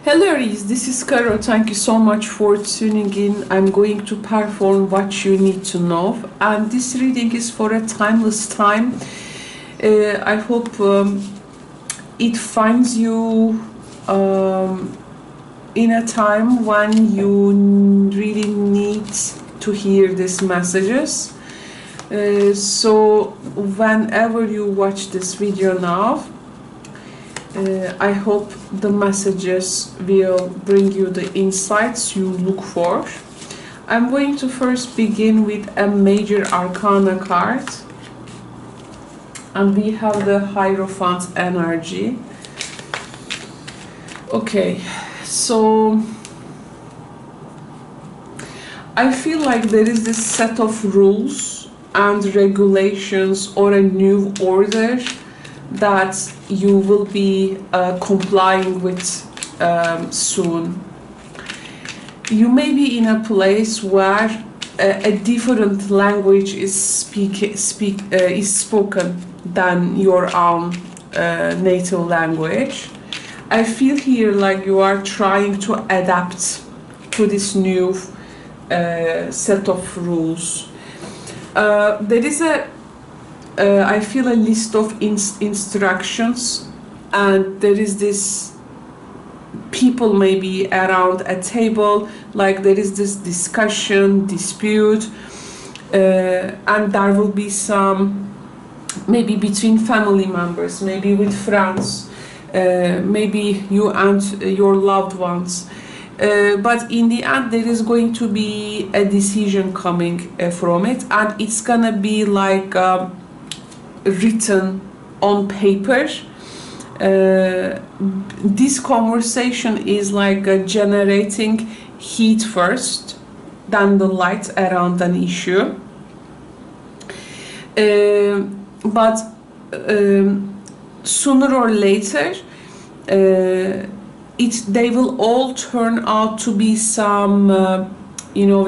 Hello Aries, this is Caro. Thank you so much for tuning in. I'm going to perform what you need to know, and this reading is for a timeless time. I hope it finds you in a time when you really need to hear these messages. So whenever you watch this video now, I hope the messages will bring you the insights you look for. I'm going to first begin with a major arcana card, and we have the Hierophant energy. Okay, so I feel like there is this set of rules and regulations or a new order that you will be complying with soon. You may be in a place where a different language is spoken than your own native language. I feel here like you are trying to adapt to this new set of rules. There is I feel a list of instructions, and there is this people maybe around a table, like there is this discussion, dispute, and there will be some maybe between family members, maybe with friends, maybe you and your loved ones. But in the end there is going to be a decision coming from it, and it's gonna be like written on paper. This conversation is like generating heat first, then the light around an issue. But sooner or later, they will all turn out to be some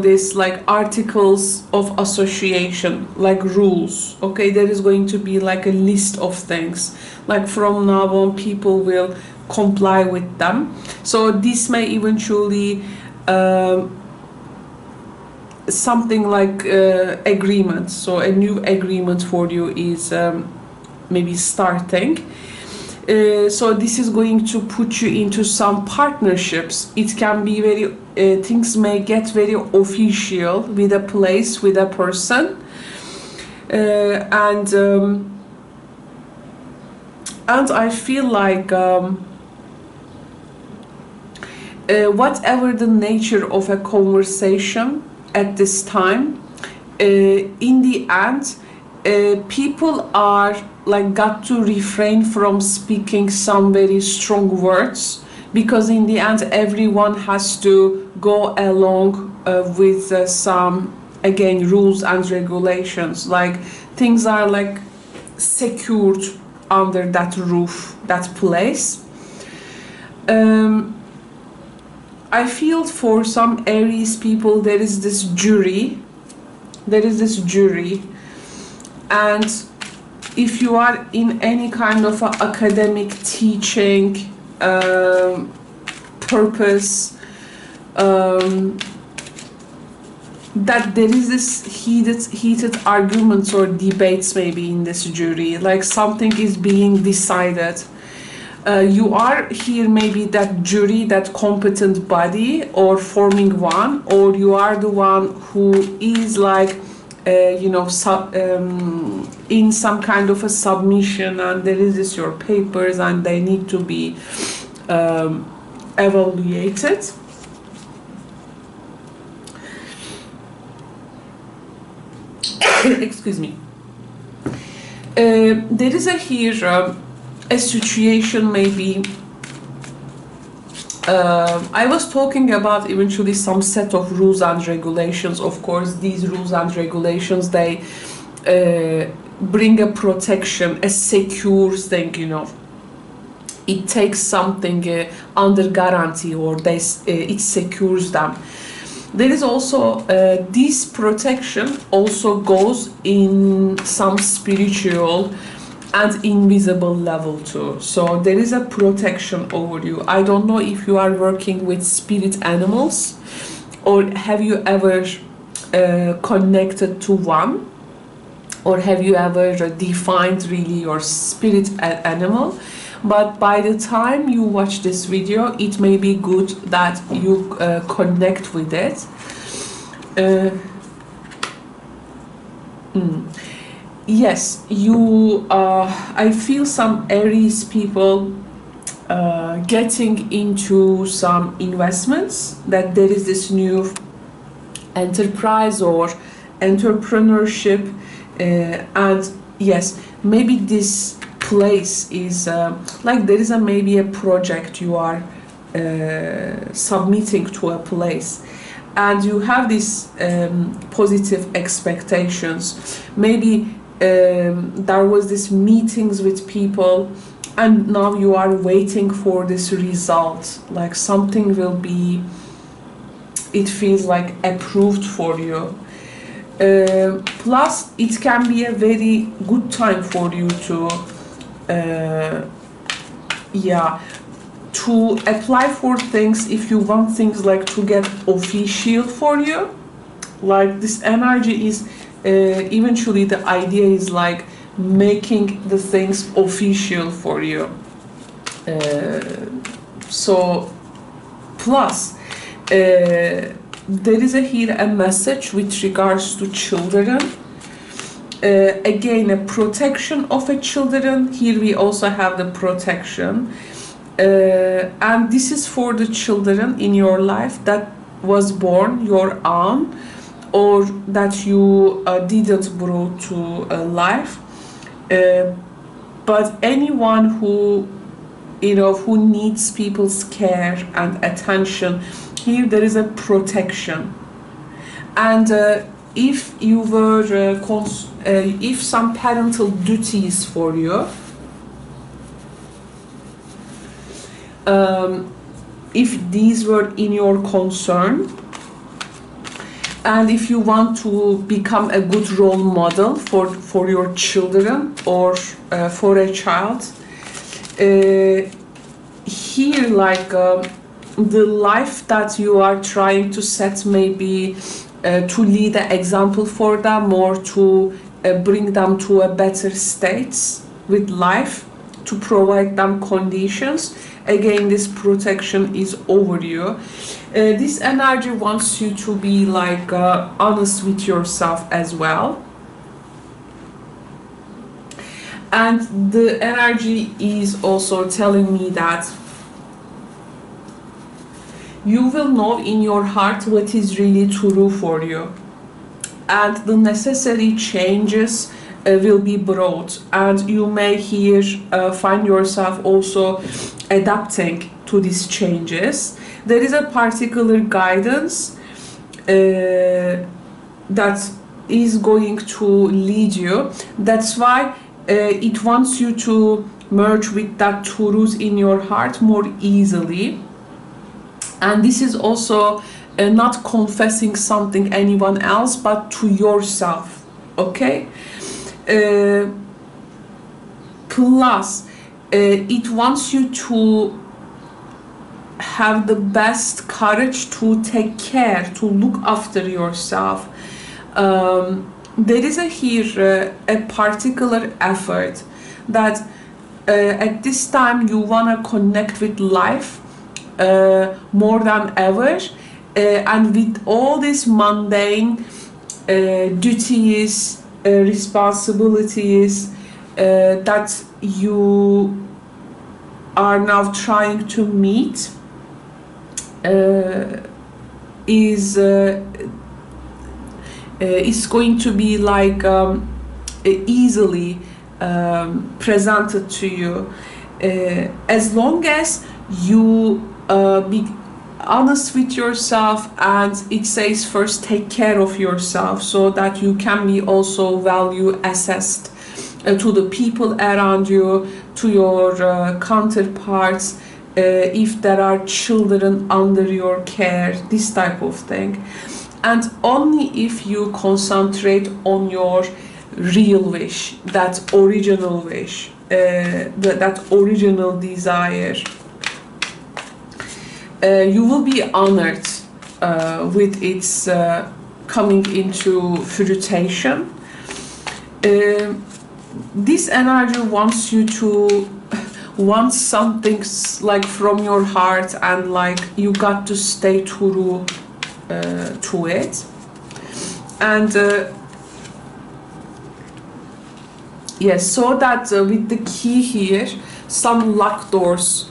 this like articles of association, like rules. Okay, there is going to be like a list of things, like from now on people will comply with them. So this may eventually something like agreement. So a new agreement for you is maybe starting. So this is going to put you into some partnerships. It can be very things may get very official with a place, with a person, and I feel like whatever the nature of a conversation at this time, in the end people are like got to refrain from speaking some very strong words, because in the end everyone has to go along with some, again, rules and regulations. Like things are like secured under that roof, that place. I feel for some Aries people there is this jury, and if you are in any kind of academic teaching purpose, that there is this heated arguments or debates maybe in this jury, like something is being decided. You are here maybe that jury, that competent body, or forming one, or you are the one who is like in some kind of a submission, and there is this your papers and they need to be evaluated. Excuse me. There is here a situation maybe. I was talking about eventually some set of rules and regulations. Of course, these rules and regulations, they bring a protection, a secure thing, It takes something under guarantee, or it secures them. There is also this protection also goes in some spiritual and invisible level too. So there is a protection over you. I don't know if you are working with spirit animals, or have you ever connected to one, or have you ever defined really your spirit animal. But by the time you watch this video, it may be good that you connect with it. Yes, you. I feel some Aries people getting into some investments, that there is this new enterprise or entrepreneurship, and yes, maybe this place is like there is maybe a project you are submitting to a place, and you have these positive expectations. Maybe there was this meetings with people, and now you are waiting for this result, like something will be, it feels like approved for you. Plus it can be a very good time for you to to apply for things, if you want things like to get official for you. Like this energy is eventually the idea is like making the things official for you. So plus there is here a message with regards to children. Again, a protection of a children. Here we also have the protection, and this is for the children in your life that was born your own, or that you didn't brought to life, but anyone who, you know, who needs people's care and attention. Here there is a protection, and if you were if some parental duties for you, if these were in your concern, and if you want to become a good role model for your children, or for a child, here like the life that you are trying to set, maybe to lead an example for them, or to bring them to a better state with life, to provide them conditions. Again, this protection is over you. This energy wants you to be like honest with yourself as well. And the energy is also telling me that you will know in your heart what is really true for you, and the necessary changes will be brought, and you may here find yourself also adapting to these changes. There is a particular guidance that is going to lead you. That's why it wants you to merge with that truth in your heart more easily. And this is also not confessing something anyone else, but to yourself, okay? Plus, it wants you to have the best courage to take care, to look after yourself. There is here a particular effort that at this time you want to connect with life more than ever, and with all these mundane duties, responsibilities that you are now trying to meet, is going to be like easily presented to you, as long as you be honest with yourself. And it says first take care of yourself, so that you can be also value assessed to the people around you, to your counterparts, if there are children under your care, this type of thing. And only if you concentrate on your real wish, that original wish, that original desire. You will be honored with its coming into fruition. This energy wants you to want something like from your heart, and like you got to stay true to it. And yes, so that with the key here, some locked doors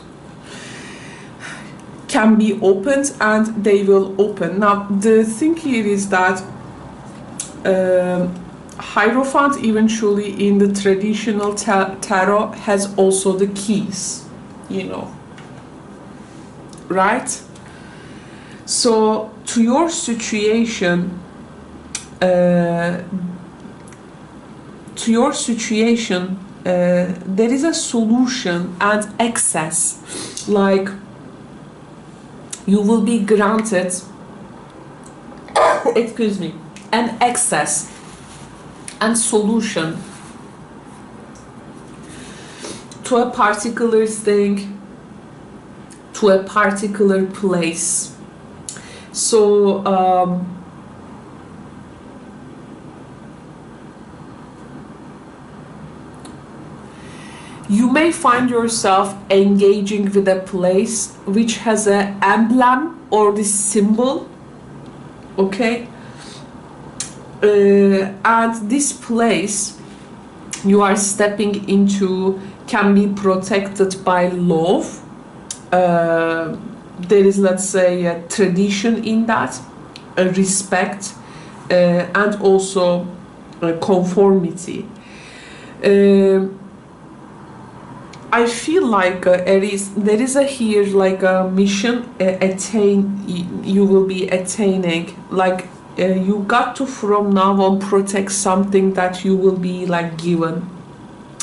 can be opened, and they will open. Now the thing here is that Hierophant eventually in the traditional tarot has also the keys, you know, right? So to your situation, there is a solution and access, like you will be granted, excuse me, an access and solution to a particular thing, to a particular place. So you may find yourself engaging with a place which has an emblem or this symbol, okay? And this place you are stepping into can be protected by love. There is, let's say, a tradition in that, a respect, and also a conformity. I feel like Aries, there is here like a mission you will be attaining, like you got to from now on protect something that you will be like given,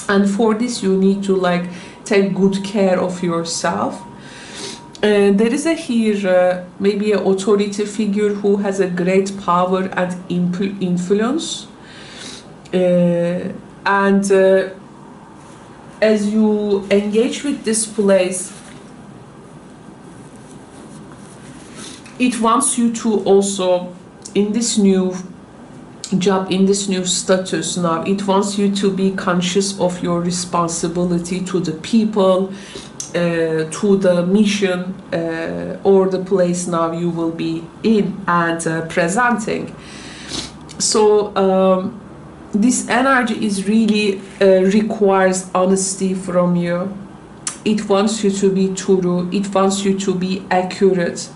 and for this you need to like take good care of yourself. There is here maybe an authority figure who has a great power and influence, and as you engage with this place, it wants you to also, in this new job, in this new status now, it wants you to be conscious of your responsibility to the people, to the mission, or the place now you will be in and presenting. So this energy is really requires honesty from you. It wants you to be true. It wants you to be accurate.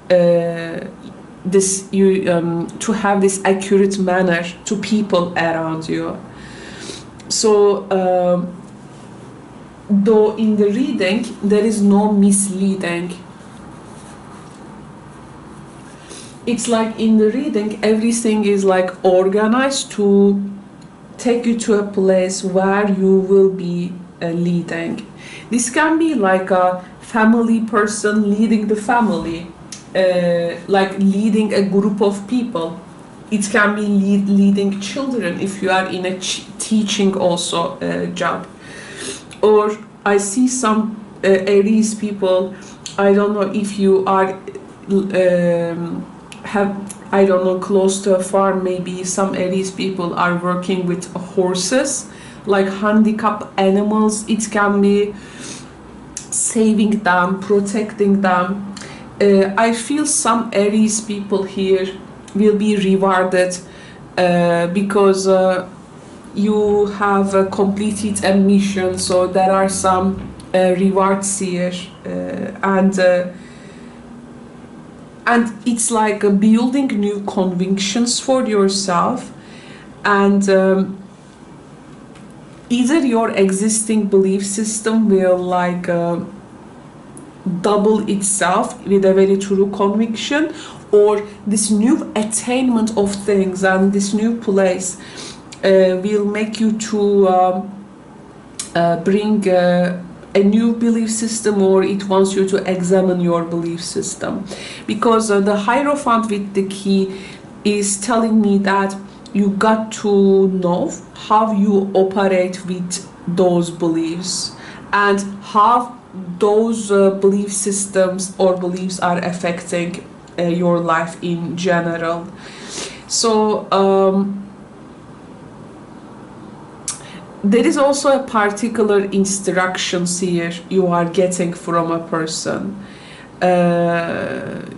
To have this accurate manner to people around you. So though in the reading there is no misleading, it's like in the reading everything is like organized to take you to a place where you will be leading. This can be like a family person leading the family, like leading a group of people. It can be leading children if you are in a teaching also job. Or I see some Aries people, I don't know if you are I don't know, close to a farm, maybe some Aries people are working with horses, like handicapped animals. It can be saving them, protecting them. I feel some Aries people here will be rewarded because you have completed a mission, so there are some rewards here, and it's like building new convictions for yourself, and either your existing belief system will like double itself with a very true conviction, or this new attainment of things and this new place will make you to bring a new belief system, or it wants you to examine your belief system. Because the Hierophant with the key is telling me that you got to know how you operate with those beliefs and how those belief systems or beliefs are affecting your life in general. So there is also a particular instructions here you are getting from a person.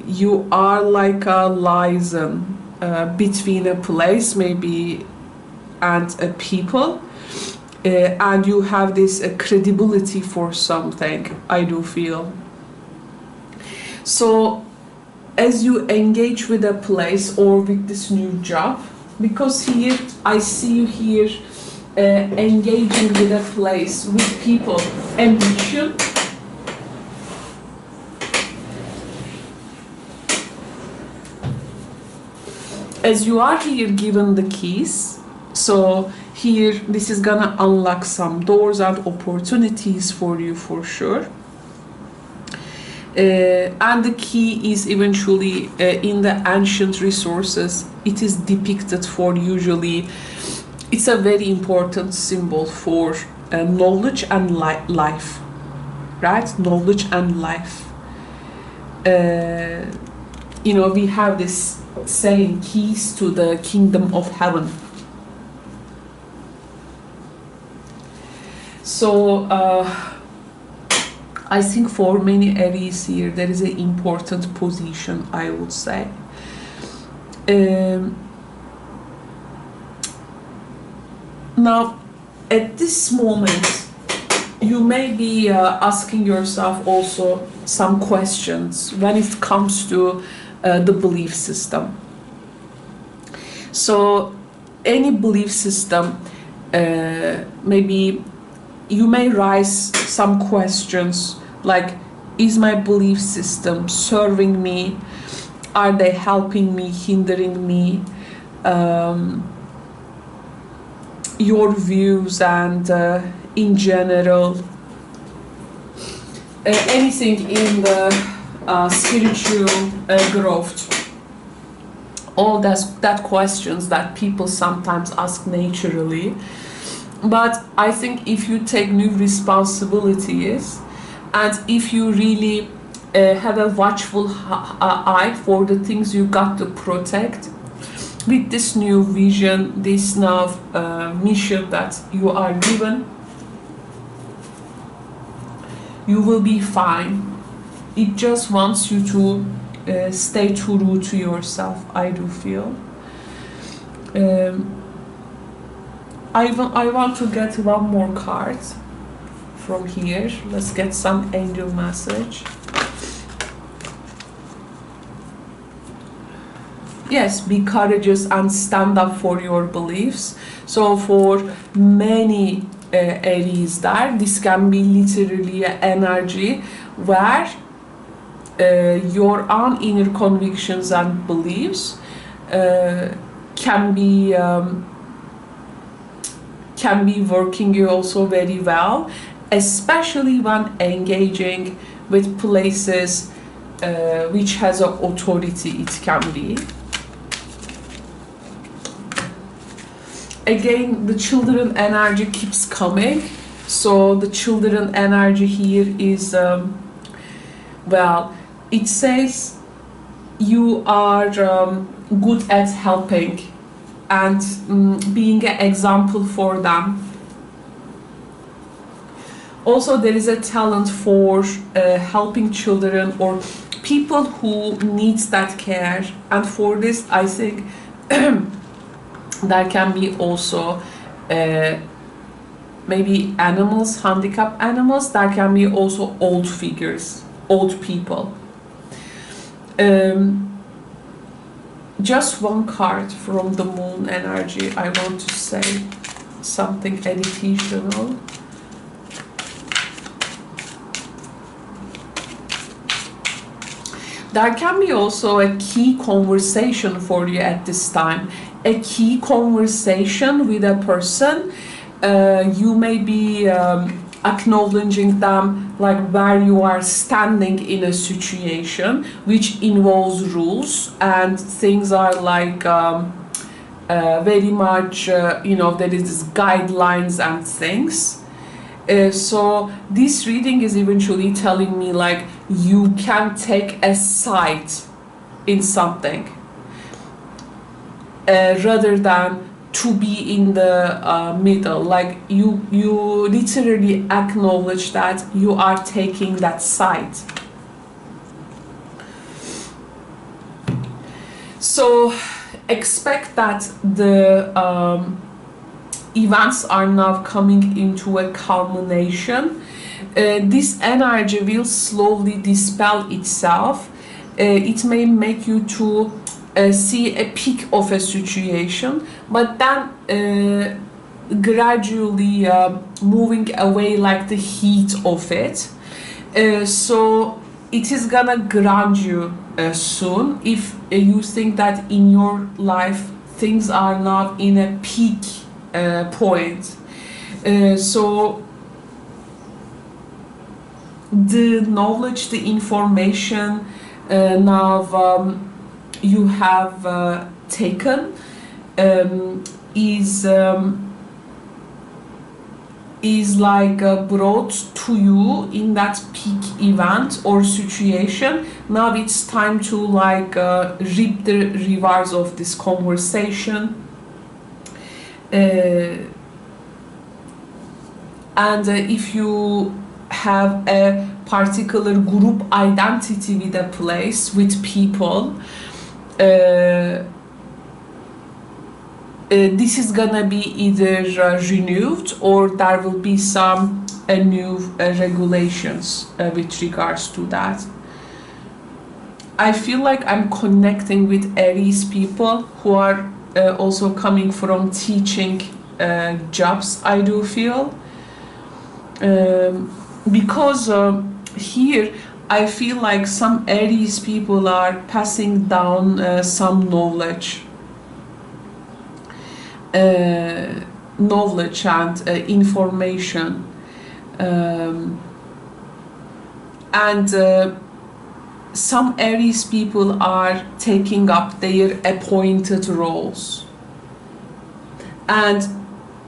You are like a liaison between a place maybe and a people, and you have this credibility for something, I do feel. So as you engage with a place or with this new job, because here I see you here engaging with a place, with people, ambition. As you are here given the keys, so here this is gonna unlock some doors and opportunities for you for sure. And the key is eventually in the ancient resources, it is depicted for usually, it's a very important symbol for knowledge and life, right? Knowledge and life. You know, we have this saying, keys to the kingdom of heaven. So I think for many Aries here, there is an important position, I would say. Now, at this moment, you may be asking yourself also some questions when it comes to the belief system. So, any belief system, maybe you may raise some questions like, is my belief system serving me? Are they helping me, hindering me? Your views and in general, anything in the spiritual growth. All that questions that people sometimes ask naturally. But I think if you take new responsibilities and if you really have a watchful eye for the things you got to protect, with this new vision, this now mission that you are given, you will be fine. It just wants you to stay true to yourself, I do feel. I want to get one more card from here. Let's get some angel message. Yes, be courageous and stand up for your beliefs. So for many Aries there, this can be literally an energy where your own inner convictions and beliefs can be working you also very well, especially when engaging with places which has an authority. It can be. Again, the children energy keeps coming. So the children energy here is, well, it says you are good at helping and being an example for them. Also, there is a talent for helping children or people who needs that care. And for this, I think there can be also maybe animals, handicapped animals. There can be also old figures, old people. Just one card from the moon energy. I want to say something educational. There can be also a key conversation for you at this time. A key conversation with a person. You may be acknowledging them, like where you are standing in a situation which involves rules, and things are like very much, you know, there is this guidelines and things. So this reading is eventually telling me like you can take a side in something rather than to be in the middle. Like you literally acknowledge that you are taking that side. So expect that the events are now coming into a culmination. This energy will slowly dispel itself. It may make you to see a peak of a situation, but then gradually moving away like the heat of it. So it is gonna ground you soon if you think that in your life things are now in a peak point. So the knowledge, the information now you have taken is like brought to you in that peak event or situation. Now it's time to like reap the rewards of this conversation. And if you have a particular group identity with a place, with people, this is gonna be either renewed or there will be some new regulations with regards to that. I feel like I'm connecting with Aries people who are also coming from teaching jobs, I do feel. Because here I feel like some Aries people are passing down some knowledge. Knowledge and information, and some Aries people are taking up their appointed roles, and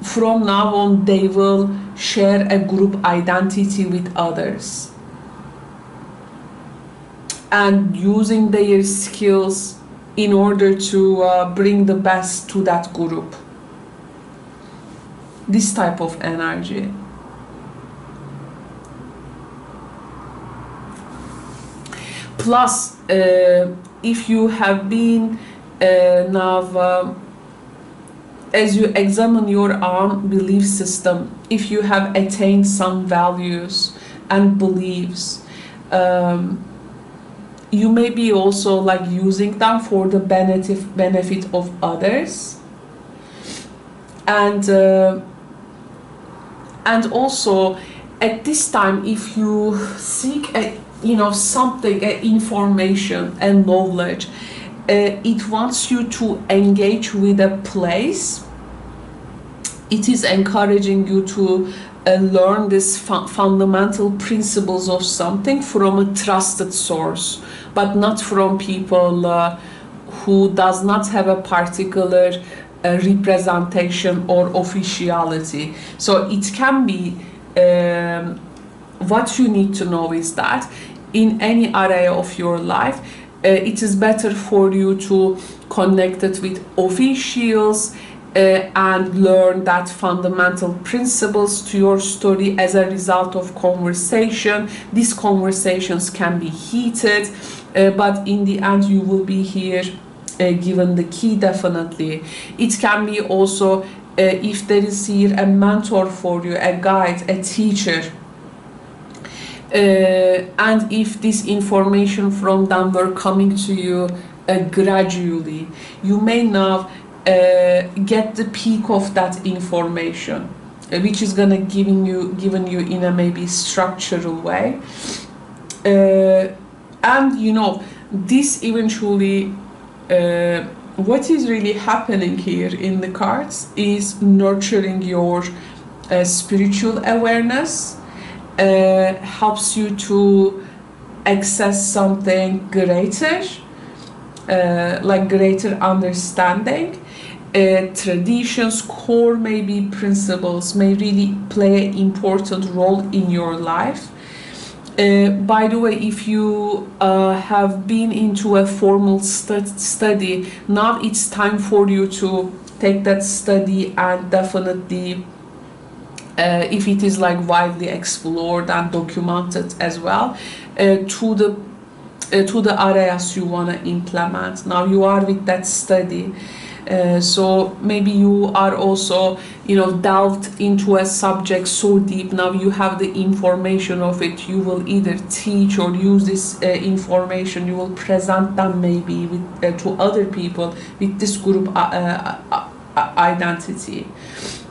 from now on they will share a group identity with others and using their skills in order to bring the best to that group. This type of energy. Plus, if you have been now, as you examine your own belief system, if you have attained some values and beliefs, you may be also like using them for the benefit of others, and also at this time, if you seek something, information and knowledge, it wants you to engage with a place. It is encouraging you to learn these fundamental principles of something from a trusted source, but not from people who does not have a particular representation or officiality. So it can be, what you need to know is that in any area of your life, it is better for you to connect it with officials and learn that fundamental principles to your story as a result of conversation. These conversations can be heated, but in the end you will be here given the key, definitely. It can be also if there is here a mentor for you, a guide, a teacher, and if this information from them were coming to you gradually, you may now get the peak of that information, which is gonna given you in a maybe structural way, and you know, this eventually, what is really happening here in the cards is nurturing your spiritual awareness, helps you to access something greater, like greater understanding, traditions, core maybe principles may really play an important role in your life. By the way, if you have been into a formal study, now it's time for you to take that study and definitely, if it is like widely explored and documented as well, to the areas you want to implement. Now you are with that study. So maybe you are also, delved into a subject so deep. Now you have the information of it. You will either teach or use this information. You will present them maybe with, to other people with this group identity.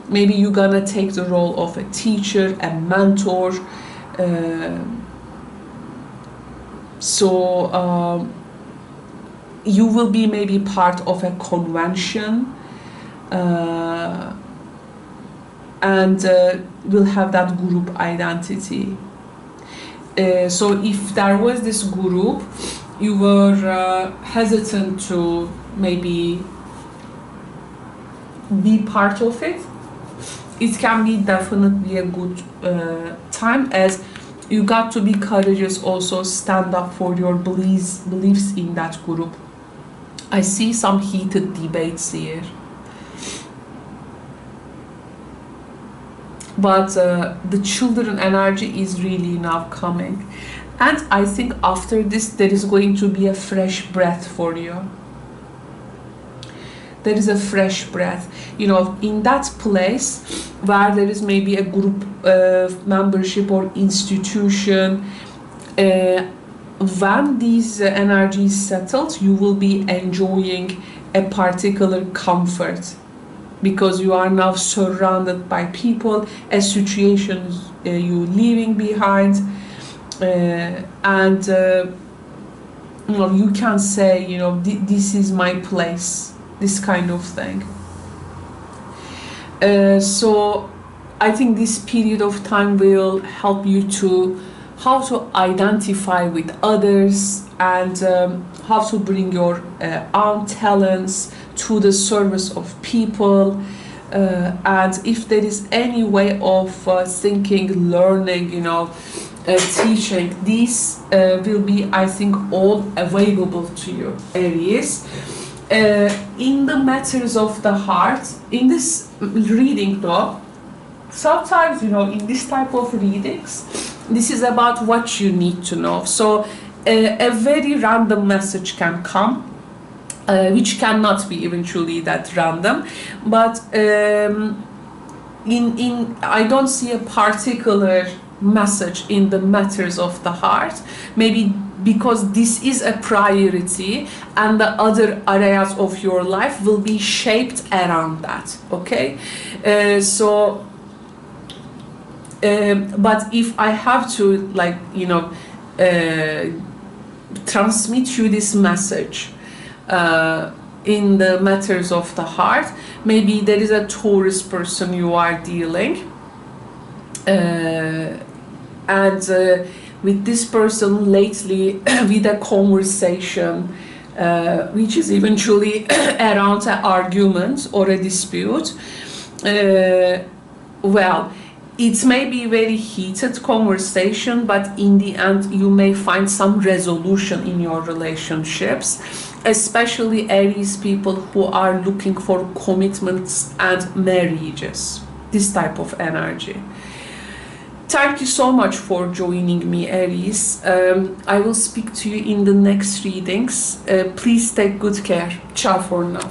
Maybe you're gonna take the role of a teacher, a mentor. You will be maybe part of a convention and will have that group identity. So if there was this group, you were hesitant to maybe be part of it, it can be definitely a good time, as you got to be courageous, also stand up for your beliefs in that group. I see some heated debates here. But the children energy is really now coming. And I think after this, there is going to be a fresh breath for you. There is a fresh breath, in that place where there is maybe a group membership or institution. When these energies settled, you will be enjoying a particular comfort because you are now surrounded by people, a situation you leaving behind, and you can say, this is my place, this kind of thing. So I think this period of time will help you to how to identify with others and how to bring your own talents to the service of people. And if there is any way of thinking, learning, teaching, these will be, I think, all available to you, Aries. In the matters of the heart, in this reading though, sometimes, in this type of readings, this is about what you need to know. So a very random message can come, which cannot be eventually that random, but I don't see a particular message in the matters of the heart, maybe because this is a priority and the other areas of your life will be shaped around that, okay? But if I have to, transmit you this message in the matters of the heart, maybe there is a Taurus person you are dealing, and with this person lately with a conversation which is eventually around an argument or a dispute. Well, it may be very heated conversation, but in the end you may find some resolution in your relationships, especially Aries people who are looking for commitments and marriages, this type of energy. Thank you so much for joining me, Aries. I will speak to you in the next readings. Please take good care. Ciao for now.